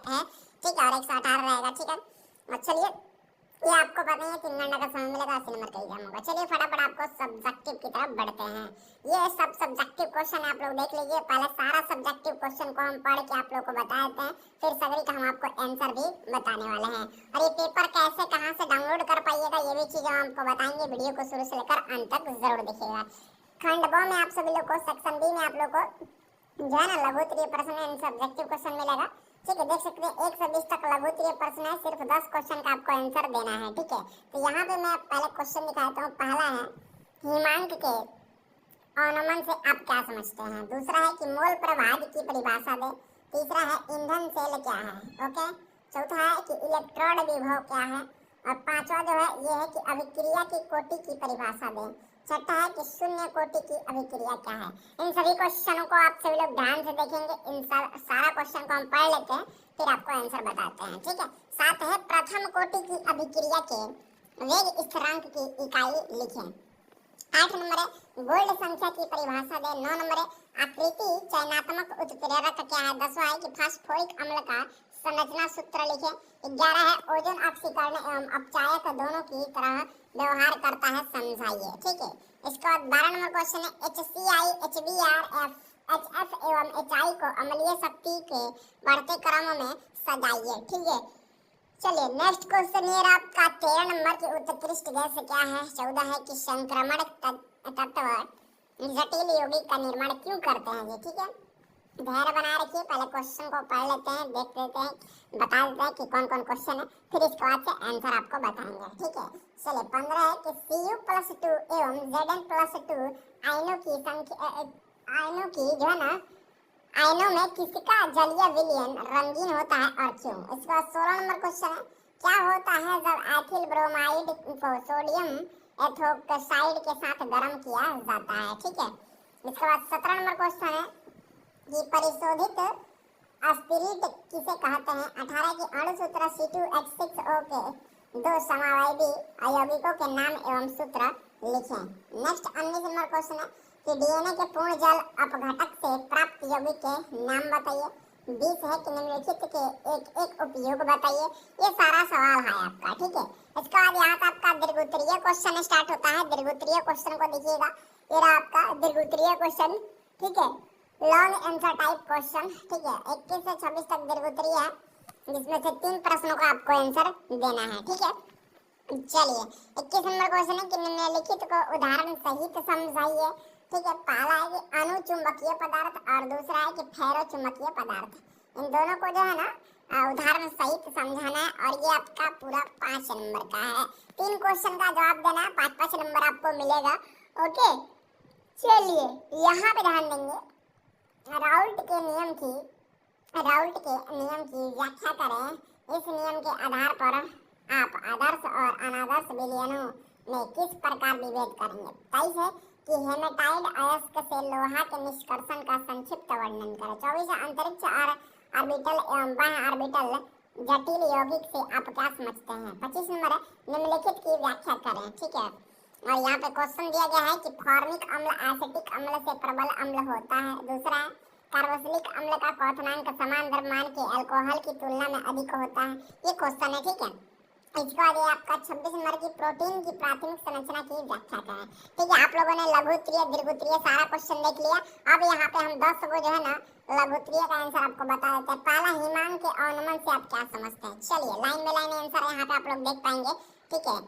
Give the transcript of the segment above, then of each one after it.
है, ठीक है, और 118 रहेगा, ठीक है। और चलिए ये आपको पता है 3 घंटे का समय मिलेगा, 80 नंबर का एग्जाम होगा। चलिए फटाफट आपको सब्जेक्टिव की तरफ बढ़ते हैं। ये सब सब्जेक्टिव क्वेश्चन आप लोग देख लीजिए। पहले सारा सब्जेक्टिव क्वेश्चन को हम पढ़ के आप लोग को बता देते हैं, फिर सभी का हम आपको आंसर भी बताने वाले हैं। और ये पेपर कैसे कहाँ से डाउनलोड कर पाइएगा ये भी चीजें हम आपको बताएंगे। वीडियो को शुरू से लेकर अंत तक जरूर देखिएगा। खंड ब में आप सभी लोग को, सेक्शन बी में आप लोग को जो है ना लघुत्तरीय प्रश्न एंड सब्जेक्टिव क्वेश्चन मिलेगा, ठीक है। देख सकते हैं 1 से 20 तक लघुत्तरीय प्रश्न है, सिर्फ 10 क्वेश्चन का आपको आंसर देना है, ठीक है। तो यहाँ पे मैं पहले क्वेश्चन दिखाता हूँ। पहला है हिमांक के अवनमन से आप क्या समझते हैं। दूसरा है कि मोल प्रभाव की परिभाषा दे। तीसरा है ईंधन सेल क्या है, ओके। चौथा है कि इलेक्ट्रोड विभव क्या है। और पांचवा जो है ये है कि अभिक्रिया की कोटि की परिभाषा दे। छठा है कि शून्य कोटि की अभिक्रिया क्या है। इन सभी क्वेश्चनों को आप सभी लोग ध्यान से देखेंगे। इन सारा क्वेश्चन को हम पढ़ लेते हैं, फिर आपको आंसर बताते हैं, ठीक है। साथ है प्रथम कोटि की अभिक्रिया के वेग स्थिरांक की इकाई लिखें। 8 नंबर है गोल्ड संख्या की परिभाषा दे। 9 नंबर है आकृति चयनात्मक उत्प्रेरक क्या है। 10वां है कि फास्फोरिक अम्ल का संरचना सूत्र लिखें। 11 है ओजोन ऑक्सीकरण एवं अपचायक दोनों की तरह व्यवहार करता है, समझाइए, ठीक है। इसके बाद 12 नंबर क्वेश्चन है HCl, HBr, HF एवं HI को अम्लीय शक्ति के बढ़ते क्रम में सजाइए, ठीक है। चलिए नेक्स्ट क्वेश्चन ये रहा आपका 13 नंबर की उत्कृष्ट गैस क्या है। 14 है कि संक्रमण तत्व जटिल यौगिक का निर्माण क्यों करते हैं, ये ठीक है। धैर्य बनाए रखिए, पहले क्वेश्चन को पढ़ लेते हैं, देख लेते हैं, बता देते हैं कि कौन कौन क्वेश्चन है, फिर इसके बाद से आंसर आपको बताएंगे, ठीक है। चलिए 15 है कि Cu+2 एवं Zn+2 आयनों की संख्या, आयनों की जो है ना, आयनों में किसका जलीय विलयन रंगीन होता है और क्यों। इसके बाद 16 नंबर क्वेश्चन है क्या होता है जब एथिल ब्रोमाइड को सोडियम एथोक्साइड के साथ गर्म किया जाता है, ठीक है। इसके बाद 17 नंबर क्वेश्चन है कि परिशोधित स्पिरिट किसे कहते हैं। 18 की अणु सूत्र C2H6O के 2 समावयवी अयौगिकों के नाम एवं सूत्र लिखें। नेक्स्ट 19 नंबर क्वेश्चन है कि डीएनए के पूर्ण जल अपघटक से प्राप्त यौगिक के नाम बताइए। 20 है कि निम्नलिखित के एक एक उपयोग बताइए। ये सारा सवाल है आपका, ठीक है। इसके बाद यहाँ से आपका दीर्घोत्तरीय क्वेश्चन स्टार्ट होता है। दीर्घोत्तरीय क्वेश्चन को देखिएगा, ये रहा आपका दीर्घोत्तरीय क्वेश्चन, ठीक है। लॉन्ग आंसर टाइप क्वेश्चन, ठीक है। 21 से 26 तक दीर्घोत्तरीय है, जिसमें से 3 प्रश्नों का आपको आंसर देना है, ठीक है। चलिए 21 नंबर क्वेश्चन है कि निम्नलिखित को उदाहरण सहित समझाइए, ठीक है। पहला है कि अनुचुंबकीय पदार्थ और दूसरा है कि फेरोचुंबकीय पदार्थ। इन दोनों को जो है ना उदाहरण सहित समझाना है और ये आपका पूरा 5 नंबर का है। 3 क्वेश्चन का जवाब देना है, 5-5 नंबर आपको मिलेगा, ओके। चलिए यहाँ पे ध्यान देंगे, राउल्ट के नियम की व्याख्या करें। इस नियम के आधार पर आप आदर्श और अनादर्श विलयनों में किस प्रकार विभेद करेंगे। 23 है कि हेमेटाइड अयस्क से लोहा के निष्कर्षण का संक्षिप्त वर्णन करें। 24 अंतरिक्ष ऑर्बिटल एवं बाह्य ऑर्बिटल जटिल यौगिक से आप क्या समझते हैं। 25 नंबर है निम्नलिखित की व्याख्या करें, ठीक है। और यहाँ पे क्वेश्चन दिया गया है कि फॉर्मिक अम्ल एसिटिक अम्ल से प्रबल अम्ल होता है। दूसरा है कार्बोक्सिलिक अम्ल का क्वथनांक समान द्रव्यमान के अल्कोहल की तुलना में अधिक होता है। ये क्वेश्चन है, ठीक है। इसके बाद ये आपका 26 नंबर की प्रोटीन की प्राथमिक संरचना की व्याख्या करें, ठीक है। आप लोगों ने लघुत्तरीय दीर्घोत्तरीय सारा क्वेश्चन देख लिया। अब यहाँ पे हम 10 को जो है ना लघुत्तरीय का आंसर आपको बता देते हैं। पहला हिमांक के अवनमन से आप क्या समझते हैं। चलिए लाइन में लाइन आंसर यहाँ पे आप लोग देख पाएंगे, ठीक है।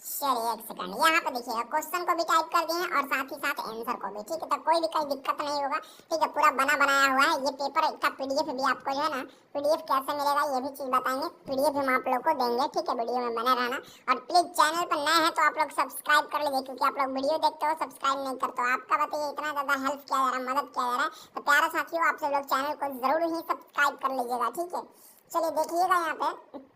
चलिए 1 सेकंड, यहाँ पे देखिएगा क्वेश्चन को भी टाइप कर दिए हैं और साथ ही साथ आंसर को भी, ठीक है। तो कोई भी कोई दिक्कत नहीं होगा, ठीक है। पूरा बनाया हुआ है। ये पेपर का पीडीएफ भी आपको जो है ना, पीडीएफ कैसे मिलेगा ये भी चीज बताएंगे। पीडीएफ हम आप लोग को देंगे, ठीक है। वीडियो में बने रहना और प्लीज चैनल पर नए हैं तो आप लोग सब्सक्राइब कर लीजिए, क्योंकि आप लोग वीडियो देखते हो सब्सक्राइब नहीं करते हो। आपका बताइए इतना ज्यादा हेल्प किया जा रहा है, मदद किया जा रहा है, तो प्यारे साथियों आप सब लोग चैनल को जरूर ही सब्सक्राइब कर लीजिएगा, ठीक है। चलिए देखिएगा यहाँ पे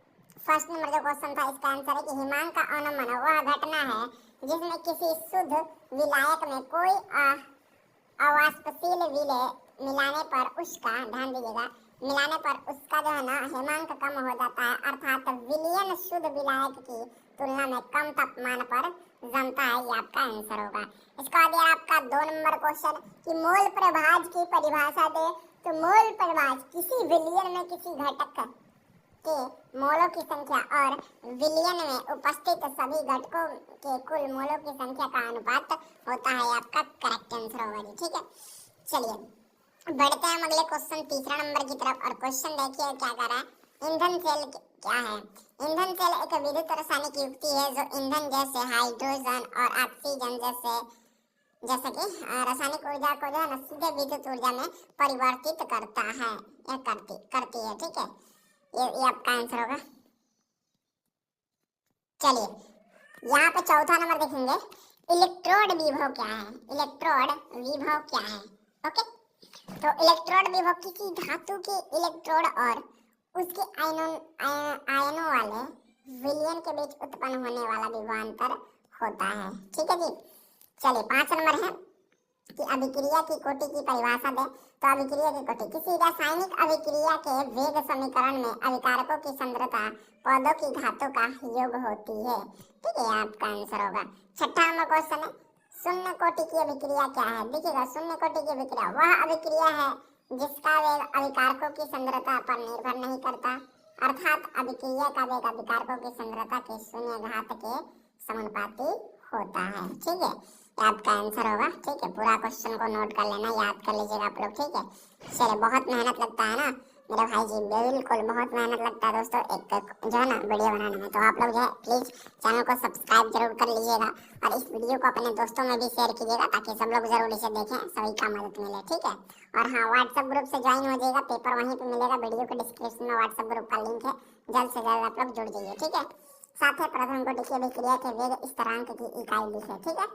फर्स्ट नंबर जो क्वेश्चन था, इसका आंसर है कि हिमांक का अवनमन वह घटना है जिसमें किसी शुद्ध विलायक में कोई अवाष्पशील विलय मिलाने पर उसका, ध्यान दीजिएगा, मिलाने पर उसका जो है ना हिमांक कम हो जाता है, अर्थात विलयन शुद्ध विलायक की तुलना में कम तापमान पर जमता है। ये आपका आंसर होगा। इसका बाद आपका 2 नंबर क्वेश्चन कि मोल प्रभाज की परिभाषा दे। तो मोल परिभाष किसी विलियन में किसी घटक के मोलों की संख्या और विलियन में उपस्थित सभी घटकों के कुल मोलों की संख्या का अनुपात होता है। आपका करेक्ट आंसर होगा जी। ठीक है, चलिए बढ़ते हैं हम अगले क्वेश्चन तीसरा नंबर की तरफ। और क्वेश्चन देखिए क्या कर रहा है। ईंधन सेल क्या है? ईंधन सेल एक विद्युत रासायनिक युक्ति है जो ईंधन जैसे हाइड्रोजन और ऑक्सीजन जैसे कि रासायनिक ऊर्जा को जो है ना सीधे विद्युत ऊर्जा में परिवर्तित करता है या करती है। ठीक है, ये आपका आंसर होगा। चलिए यहाँ पे चौथा नंबर देखेंगे, इलेक्ट्रोड विभव क्या है? इलेक्ट्रोड विभव क्या है? ओके, तो इलेक्ट्रोड विभव किसी धातु के इलेक्ट्रोड और उसके आयनों वाले विलयन के बीच उत्पन्न होने वाला विभवांतर होता है। ठीक है जी, चलिए 5 नंबर है कि अभिक्रिया की कोटि की परिभाषा दे। तो अभिक्रिया की कोटि किसी रासायनिक अभिक्रिया के वेग समीकरण में अभिकारकों की सांद्रता पौधों की धातु का योग होती है। ठीक है, आपका आंसर होगा। 6वां नंबर क्वेश्चन है, शून्य कोटि की अभिक्रिया क्या है? देखिएगा, शून्य कोटि की अभिक्रिया वह अभिक्रिया है जिसका वेग अभिकारकों की सांद्रता पर निर्भर नहीं करता, अर्थात अभिक्रिया का वेग अभिकारकों की सांद्रता के शून्य घात के समानुपाती होता है। ठीक है, आपका आंसर होगा। ठीक है, पूरा क्वेश्चन को नोट कर लेना, याद कर लीजिएगा आप लोग। ठीक है, चलिए बहुत मेहनत लगता है ना मेरे भाई जी, बिल्कुल बहुत मेहनत लगता है दोस्तों एक जो है ना वीडियो बनाने में। तो आप लोग जो है प्लीज चैनल को सब्सक्राइब जरूर कर लीजिएगा और इस वीडियो को अपने दोस्तों में भी शेयर कीजिएगा ताकि सब लोग जरूर इसे देखें, सभी का मदद मिले। ठीक है, और हाँ व्हाट्सएप ग्रुप से ज्वाइन हो जाएगा, पेपर वहीं पे मिलेगा, वीडियो के डिस्क्रिप्शन में व्हाट्सएप ग्रुप का लिंक है, जल्द से जल्द आप लोग जुड़ जाइए। ठीक है, साथ ही प्रथम कोटि की अभिक्रिया के वेग स्थिरांक की इकाई लिखे। ठीक है,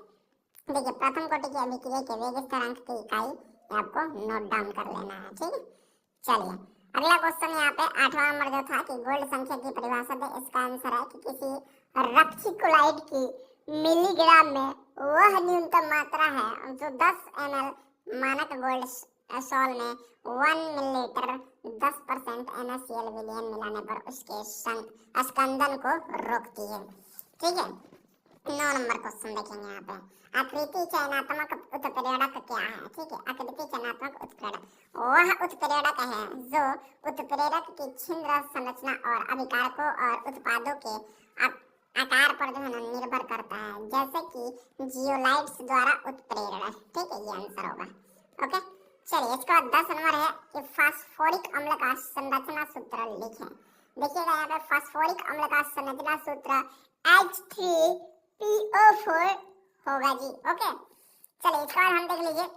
देखिए प्रथम कोटि की अभिक्रिया के वेग स्थिरांक की इकाई आपको नोट डाउन कर लेना है। ठीक है, चलिए अगला क्वेश्चन यहाँ पे 8वां नंबर जो था कि गोल्ड संख्या की परिभाषा दे। इसका आंसर है कि किसी रक्सिकुलाइड की मिलीग्राम में वह न्यूनतम मात्रा है जो 10 ml मानक गोल्ड सॉल में 1 मिलीलीटर 10% NaCl विलयन मिलाने पर उसके स्कंदन को रोकती है। ठीक है, 9 नंबर क्वेश्चन देखेंगे यहाँ पे, आकृति चयनात्मक उत्प्रेरक क्या है? ठीक है, आकृति चयनात्मक उत्प्रेरक वह उत्प्रेरक है जो उत्प्रेरक की छिद्र संरचना और अभिकारकों और उत्पादों के आकार पर जो है ना निर्भर करता है, जैसे कि जियोलाइट्स द्वारा उत्प्रेरण। ठीक है, ये आंसर होगा। ओके, चलिए इसके बाद 10 नंबर है कि फास्फोरिक अम्ल का संरचना सूत्र लिखें। देखिएगा यहाँ पे फास्फोरिक अम्ल का संरचना सूत्र H3PO4 होगा जी। ओके, चलिए इसके बाद हम देख लीजिए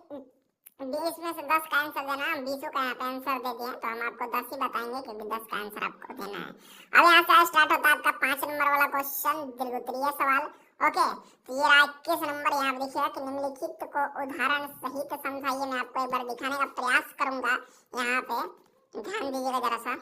20 में से 10 का आंसर देना है। हम 20 का यहाँ पे आंसर दे दिए तो हम आपको 10 ही बताएंगे क्योंकि 10 का आंसर आपको देना है। अब यहाँ से स्टार्ट होता है आपका 5 नंबर वाला क्वेश्चन, दीर्घोत्तरीय सवाल। ओके, तो ये 21 नंबर यहाँ देखिएगा कि निम्नलिखित को उदाहरण सहित समझाइए। मैं आपको एक बार दिखाने का प्रयास करूंगा, यहाँ पे ध्यान दीजिएगा जरा सा।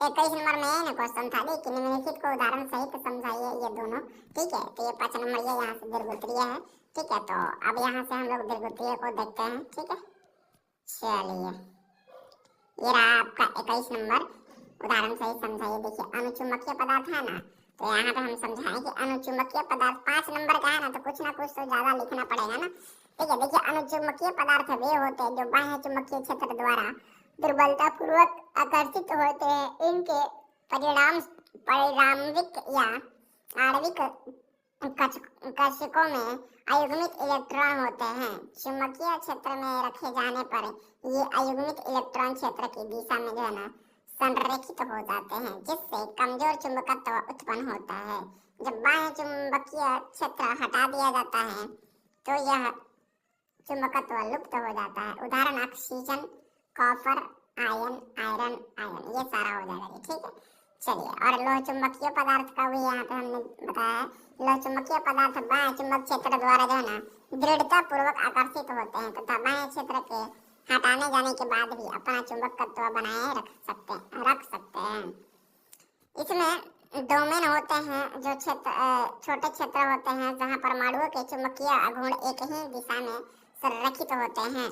21 नंबर में ना क्वेश्चन था कि निम्नलिखित को उदाहरण सहित समझाइए, ये दोनों। ठीक है, तो ये 5 नंबर ये यहाँ से दीर्घोत्तरीय है। ठीक है, तो अब यहाँ से हम लोग दीर्घोत्तरीय को देखते हैं। ठीक है, चलिए ये रहा आपका 21 नंबर, उदाहरण सहित समझाइए। देखिए अनुचुंबकीय पदार्थ है ना, तो यहाँ पे हम समझाएं कि अनुचुंबकीय पदार्थ 5 नंबर का है ना, तो कुछ ना कुछ तो ज्यादा लिखना पड़ेगा ना। ठीक है, देखिए अनुचुंबकीय पदार्थ वे होते हैं जो बाह्य चुंबकीय क्षेत्र द्वारा दुर्बलता पूर्वक आकर्षित होते हैं। इनके परिणामिक या आणविक कक्षकों में अयुग्मित इलेक्ट्रॉन होते हैं। चुंबकीय क्षेत्र में रखे जाने पर ये अयुग्मित इलेक्ट्रॉन क्षेत्र की दिशा में जो है ना संरेखित हो जाते हैं, जिससे कमजोर चुंबकत्व उत्पन्न होता है। जब बाह्य चुंबकीय क्षेत्र हटा दिया जाता है तो यह चुंबकत्व लुप्त हो जाता है। उदाहरण ऑक्सीजन, कॉपर, आयरन, ये सारा हो जाएगा। ठीक है, चलिए और लोह चुंबकीय पदार्थ का भी यहाँ पे हमने बताया है। लोह चुंबकीय पदार्थ बाह्य चुंबक क्षेत्र द्वारा जो है ना दृढ़ता पूर्वक आकर्षित होते हैं तथा बाह्य क्षेत्र के हटाने जाने के बाद भी अपना चुंबकत्व बनाए रख सकते हैं। इसमें डोमेन होते हैं जो छोटे क्षेत्र होते हैं जहाँ परमाणुओं के चुंबकीय आघूर्ण एक ही दिशा में संरेखित होते हैं।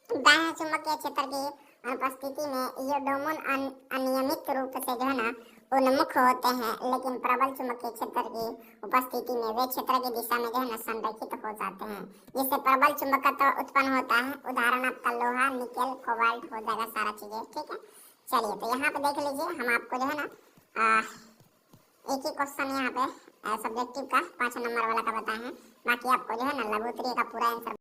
बाह्य चुंबकीय क्षेत्र की अनुपस्थिति में ये डोमेन अनियमित रूप से जो है ना उन्मुख होते हैं, लेकिन प्रबल चुंबकीय क्षेत्र की उपस्थिति में वे क्षेत्र की दिशा में जो है ना संरेखित हो जाते हैं, जिससे प्रबल चुंबकत्व उत्पन्न होता है। उदाहरण आपका लोहा, निकेल, कोबाल्ट हो जाएगा सारा चीजें, ठीक है। चलिए तो यहाँ पे देख लीजिए, हम आपको जो है ना एक ही क्वेश्चन यहाँ पे सब्जेक्टिव का 5 नंबर वाला का बताए हैं, बाकी आपको जो है ना लघु उत्तरीय का पूरा आंसर